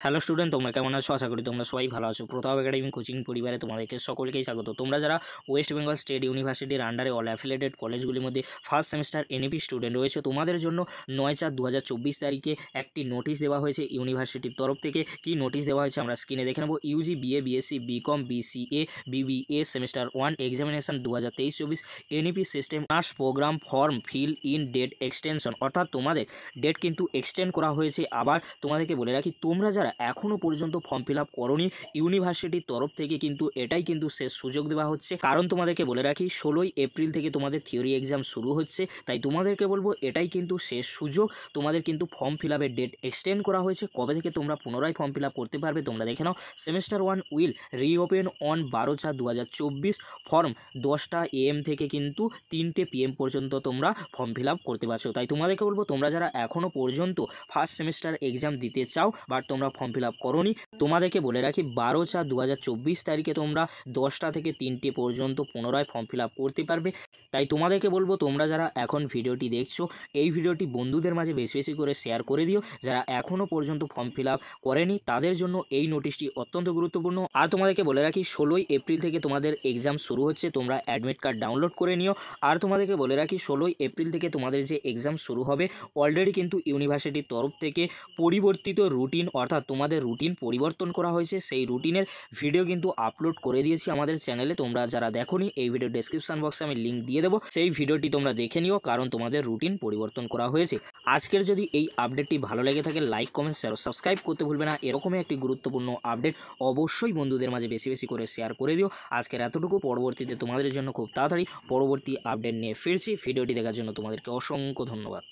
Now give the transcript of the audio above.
Hello student, তোমরা কেমন আছো? আশা করি তোমরা সবাই ভালো আছো। প্রতাপ একাডেমি কোচিং পরিবারে তোমাদেরকে সকলকেই স্বাগত। তোমরা যারা ওয়েস্ট বেঙ্গল স্টেট ইউনিভার্সিটির আন্ডারে অল অ্যাফিলিয়েটেড কলেজগুলির মধ্যে ফার্স্ট সেমিস্টার এনইপি স্টুডেন্ট রয়েছে, তোমাদের জন্য 9/4/2024 তারিখে একটি নোটিশ দেওয়া হয়েছে ইউনিভার্সিটির তরফ থেকে। কি নোটিশ দেওয়া হয়েছে আমরা স্ক্রিনে দেখে নেব। UG, BA, BSc, BCom, BCA, BBA semester 1 examination 2023-24 NEP system arts program form fill in date extension, অর্থাৎ তোমাদের ডেট কিন্তু এক্সটেন্ড করা হয়েছে। আবার তোমাদেরকে বলে রাখি, তোমরা যারা এখনও পর্যন্ত ফর্ম ফিল আপ করোনি, ইউনিভার্সিটির তরফ থেকে কিন্তু এটাই কিন্তু শেষ সুযোগ দেওয়া হচ্ছে। কারণ তোমাদেরকে বলে রাখি, 16ই এপ্রিল থেকে তোমাদের থিওরি এক্সাম শুরু হচ্ছে। তাই তোমাদেরকে বলবো, এটাই কিন্তু শেষ সুযোগ। তোমাদের কিন্তু ফর্ম ফিল আপের ডেট এক্সটেন্ড করা হয়েছে। কবে থেকে তোমরা পুনরায় ফর্ম ফিল আপ করতে পারবে তোমরা দেখে নাও। Semester 1 will reopen on 12/4/2024 from 10টা AM থেকে কিন্তু 3টে PM পর্যন্ত তোমরা ফর্ম ফিল আপ করতে পারছো। তাই তোমাদেরকে বলবো, তোমরা যারা এখনও পর্যন্ত ফার্স্ট সেমিস্টার এক্সাম দিতে চাও বাট তোমরা ফর্ম ফিল আপ করোনি, তোমাদেরকে বলে রাখি 12/4/2024 তারিখে তোমরা 10টা থেকে 3টে পর্যন্ত পুনরায় ফর্ম ফিল আপ করতে পারবে। তাই তোমাদেরকে বলবো, তোমরা যারা এখন ভিডিওটি দেখছো, এই ভিডিওটি বন্ধুদের মাঝে বেশি বেশি করে শেয়ার করে দিও। যারা এখনও পর্যন্ত ফর্ম ফিল আপ করেনি তাদের জন্য এই নোটিশটি অত্যন্ত গুরুত্বপূর্ণ। আর তোমাদেরকে বলে রাখি, 16ই এপ্রিল থেকে তোমাদের এক্সাম শুরু হচ্ছে, তোমরা অ্যাডমিট কার্ড ডাউনলোড করে নিও। আর তোমাদেরকে বলে রাখি, 16ই এপ্রিল থেকে তোমাদের যে এক্সাম শুরু হবে, অলরেডি কিন্তু ইউনিভার্সিটির তরফ থেকে পরিবর্তিত রুটিন, অর্থাৎ তোমাদের রুটিন পরিবর্তন করা হয়েছে। সেই রুটিনের ভিডিও কিন্তু আপলোড করে দিয়েছি আমাদের চ্যানেলে। তোমরা যারা দেখোনি, এই ভিডিও ডেসক্রিপশন বক্সে আমি লিঙ্ক দিয়ে দেবো, সেই ভিডিওটি তোমরা দেখে নিও, কারণ তোমাদের রুটিন পরিবর্তন করা হয়েছে। আজকের যদি এই আপডেটটি ভালো লেগে থাকে, লাইক, কমেন্ট, শেয়ার, সাবস্ক্রাইব করতে ভুলবে না। এরকমই একটি গুরুত্বপূর্ণ আপডেট অবশ্যই বন্ধুদের মাঝে বেশি বেশি করে শেয়ার করে দিও। আজকের এতটুকু, পরবর্তীতে তোমাদের জন্য খুব তাড়াতাড়ি পরবর্তী আপডেট নিয়ে ফিরছি। ভিডিওটি দেখার জন্য তোমাদেরকে অসংখ্য ধন্যবাদ।